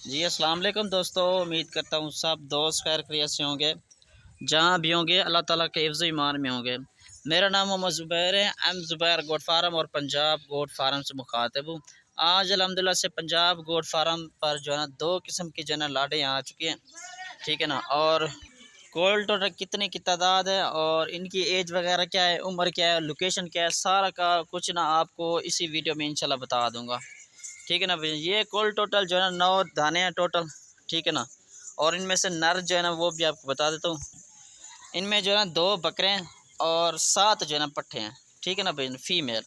जी अस्सलाम वालेकुम दोस्तों, उम्मीद करता हूँ सब दोस्त खैर खैरियत से होंगे। जहाँ भी होंगे अल्लाह ताला के हिफ्ज़ ईमान में होंगे। मेरा नाम मोहम्मद ज़ुबैर है। एम ज़ुबैर गोट फार्म और पंजाब गोट फार्म से मुखातिब हूँ। आज अल्हम्दुलिल्लाह से पंजाब गोट फार्म पर जो है ना दो किस्म की जो है ना लाडें आ चुकी हैं, ठीक है ना। और कोल टोटल कितने की तादाद है और इनकी एज वगैरह क्या है, उम्र क्या है, लोकेशन क्या है, सारा का कुछ ना आपको इसी वीडियो में इंशाल्लाह बता दूँगा, ठीक है ना भैया। ये कुल टोटल जो है ना 9 दाने हैं टोटल, ठीक है ना। और इनमें से नर जो है ना वो भी आपको बता देता हूँ। इनमें जो है ना 2 बकरे हैं और 7 जो है ना पट्ठे हैं, ठीक है ना भैया, फीमेल।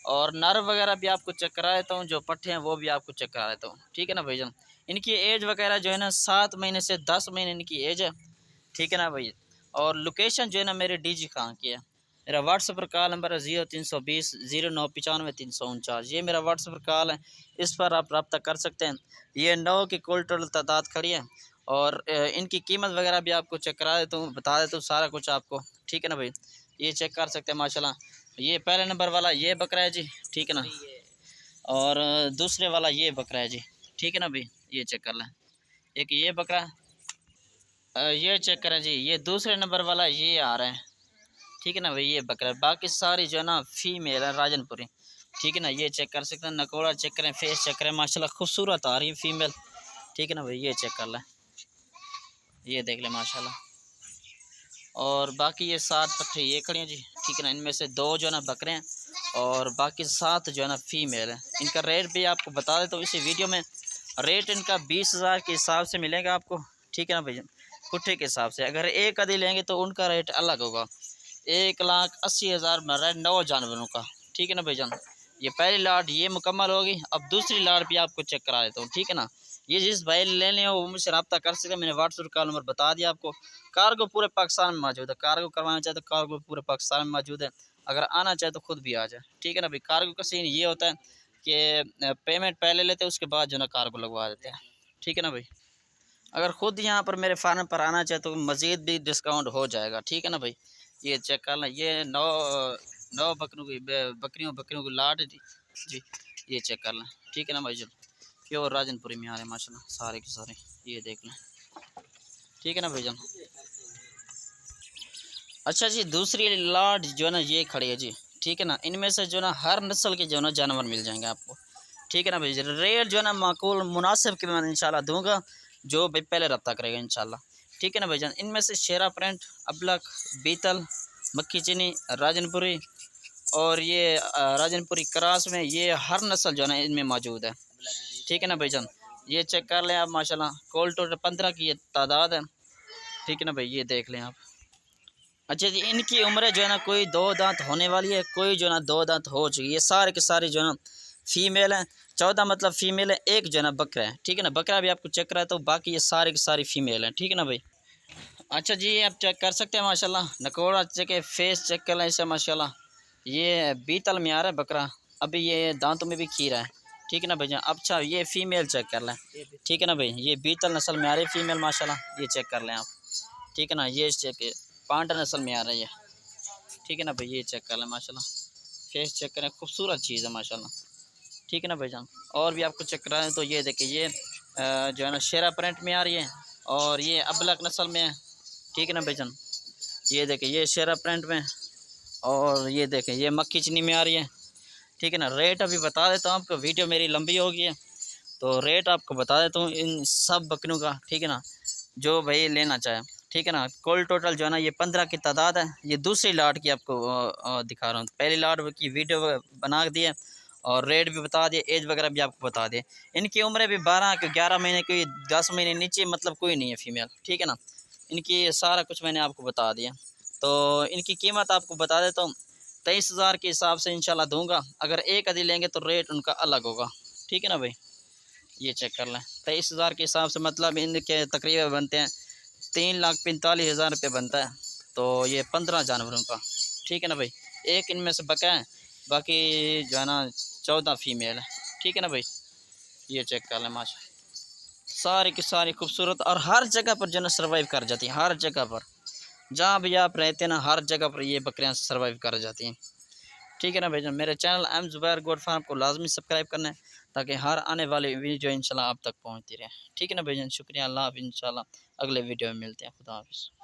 और नर वगैरह भी आपको चेक करा देता हूँ, जो पट्ठे हैं वो भी आपको चेक करा देता हूँ, ठीक है ना भैया। इनकी एज वगैरह जो है ना 7 महीने से 10 महीने इनकी एज है, ठीक है ना भैया। और लोकेशन जो है ना मेरे डीजी खां की है। मेरा व्हाट्सएप पर कॉल नंबर है 0320 0995 349। ये मेरा व्हाट्सएप पर कॉल है, इस पर आप रब्ता कर सकते हैं। ये 9 की कुल टोटल तादाद खड़ी है। और इनकी कीमत वगैरह भी आपको चेक करा देता हूँ, बता देता हूँ सारा कुछ आपको, ठीक है ना भाई। ये चेक कर सकते हैं माशाल्लाह। ये पहले नंबर वाला ये बकरा है जी, ठीक है ना। और दूसरे वाला ये बकरा है जी, ठीक है ना भाई। ये चेक कर लें। एक ये बकरा, ये चेक करें जी, ये दूसरे नंबर वाला ये आ रहा है, ठीक है ना भाई। ये बकरा, बाकी सारी जो है ना फीमेल है राजनपुरी, ठीक है ना। ये चेक कर सकते हैं, नकोड़ा चेक करें, फेस चेक करें, माशाल्लाह खूबसूरत आ रही है फीमेल, ठीक है ना भाई। ये चेक कर लें, ये देख लें माशाल्लाह। और बाकी ये 7 पट्टे ये खड़ी हैं जी, ठीक है ना। इनमें से 2 जो है ना बकरे हैं और बाकी 7 जो है ना फीमेल है। इनका रेट भी आपको बता देता हूँ इसी वीडियो में। रेट इनका 20,000 के हिसाब से मिलेगा आपको, ठीक है ना भैया, पुट्ठे के हिसाब से। अगर एक आधी लेंगे तो उनका रेट अलग होगा। 1,80,000 मिल रहा है 9 जानवरों का, ठीक है ना भाईजान। ये पहली लाट ये मुकम्मल होगी, अब दूसरी लाट भी आपको चेक करा देता हूँ, ठीक है ना। ये जिस भाई लेने हो वो मुझसे रब्ता कर सके, मैंने व्हाट्सएप का नंबर बता दिया आपको। कार्गो पूरे पाकिस्तान में मौजूद है, कार्गो करवाना चाहे तो कार्गो पूरे पाकिस्तान में मौजूद है। अगर आना चाहे तो खुद भी आ जाए, ठीक है ना भाई। कार्गो का सीन ये होता है कि पेमेंट पहले लेते हैं, उसके बाद जो ना कार्गो लगवा देते हैं, ठीक है ना भाई। अगर खुद यहाँ पर मेरे फार्म पर आना चाहे तो मज़ीद भी डिस्काउंट हो जाएगा, ठीक है ना भाई। ये चेक कर लें, ये नौ बकरियों की लाट है जी। ये चेक कर लें, ठीक है ना भाई जी। प्योर राजनपुरी में आ रहे हैं माशाल्लाह सारे के सारे, ये देख लें, ठीक है ना भाईजान। अच्छा जी, दूसरी लाट जो है ना ये खड़ी है जी, ठीक है ना। इनमें से जो है ना हर नस्ल के जो है ना जानवर मिल जाएंगे आपको, ठीक है ना भाई। रेट जो है ना माकूल मुनासिब की मैं इंशाल्लाह दूंगा, जो भाई पहले रब्ता करेगा इंशाल्लाह, ठीक है ना भाईजान। इनमें से शेरा प्रिंट, अबलक, बीतल, मक्खी चीनी, राजनपुरी और ये राजनपुरी क्रास में ये हर नस्ल जो है ना इनमें मौजूद है, ठीक है ना भाईजान। ये चेक कर लें आप माशाल्लाह। कोल टोटल 15 की ये तादाद है, ठीक है ना भाई। ये देख लें आप। अच्छा जी, इनकी उम्र जो है ना कोई 2 दांत होने वाली है, कोई जो है ना 2 दांत हो चुकी है। ये सारे के सारे जो है ना फीमेल हैं। 14 मतलब फीमेल है, एक जो है ना बकरा है, ठीक है ना। बकरा भी आपको चेक करा तो बाकी ये सारे की सारी फीमेल हैं, ठीक है ना भाई। अच्छा जी, ये आप चेक कर सकते हैं माशाल्लाह। नकोड़ा चेक है, फेस चेक कर लें इसे माशाल्लाह। ये बीतल में आ रहा है बकरा, अभी ये दांतों में भी खीरा है, ठीक है ना भैया। अच्छा ये फीमेल चेक कर लें, ठीक है ना भाई। ये बीतल नस्ल में आ रही है फीमेल माशाल्लाह, ये चेक कर लें आप, ठीक है ना। ये चेक पांडा नस्ल में आ रही है, ठीक है ना भाई। ये चेक कर लें माशाल्लाह, फेस चेक करें, खूबसूरत चीज़ है माशाल्लाह, ठीक है ना भाईजान। और भी आपको चेक कराएं तो ये देखिए, ये जो है ना शेरा प्रिंट में आ रही है और ये अबलक नस्ल में है, ठीक है ना भाईजान। ये देखिए ये शेरा प्रिंट में, और ये देखें ये मक्खी चनी में आ रही है, ठीक है ना। रेट अभी बता देता हूँ आपको, वीडियो मेरी लंबी होगी है तो रेट आपको बता देता हूँ इन सब बकरियों का, ठीक है ना, जो भाई लेना चाहे, ठीक है ना। कुल टोटल जो है ना ये 15 की तादाद है। ये दूसरी लाट की आपको दिखा रहा हूँ, पहली लाट की वीडियो बना दी है और रेट भी बता दिए, एज वगैरह भी आपको बता दिए। इनकी उम्र भी 12 के 11 महीने की, 10 महीने नीचे मतलब कोई नहीं है फीमेल, ठीक है ना। इनकी सारा कुछ मैंने आपको बता दिया। तो इनकी कीमत आपको बता देता हूँ, 23,000 के हिसाब से इंशाल्लाह दूंगा। अगर एक आधी लेंगे तो रेट उनका अलग होगा, ठीक है ना भाई। ये चेक कर लें, 23,000 के हिसाब से मतलब इनके तकरीबन बनते हैं 3,45,000 रुपये बनता है। तो ये 15 जानवरों का, ठीक है ना भाई। एक इनमें से बका है, बाकी जो है ना 14 फीमेल है, ठीक है ना भाई। ये चेक कर लें माशा, सारी की सारी खूबसूरत और हर जगह पर जो है ना सर्वाइव कर जाती हैं, हर जगह पर जहाँ भी आप रहते हैं ना हर जगह पर ये बकरियाँ सर्वाइव कर जाती हैं, ठीक है ना भाई। मेरे channel M Zubair goat farm को लाजमी सब्सक्राइब करना है ताकि हर आने वाली वीडियो इंशाल्लाह आप तक पहुँचती रहे। ठीक है ना भाईजान, शुक्रिया, अल्लाह हाफ़िज़, इंशाल्लाह अगले वीडियो में मिलते हैं, खुदा हाफ़िज़।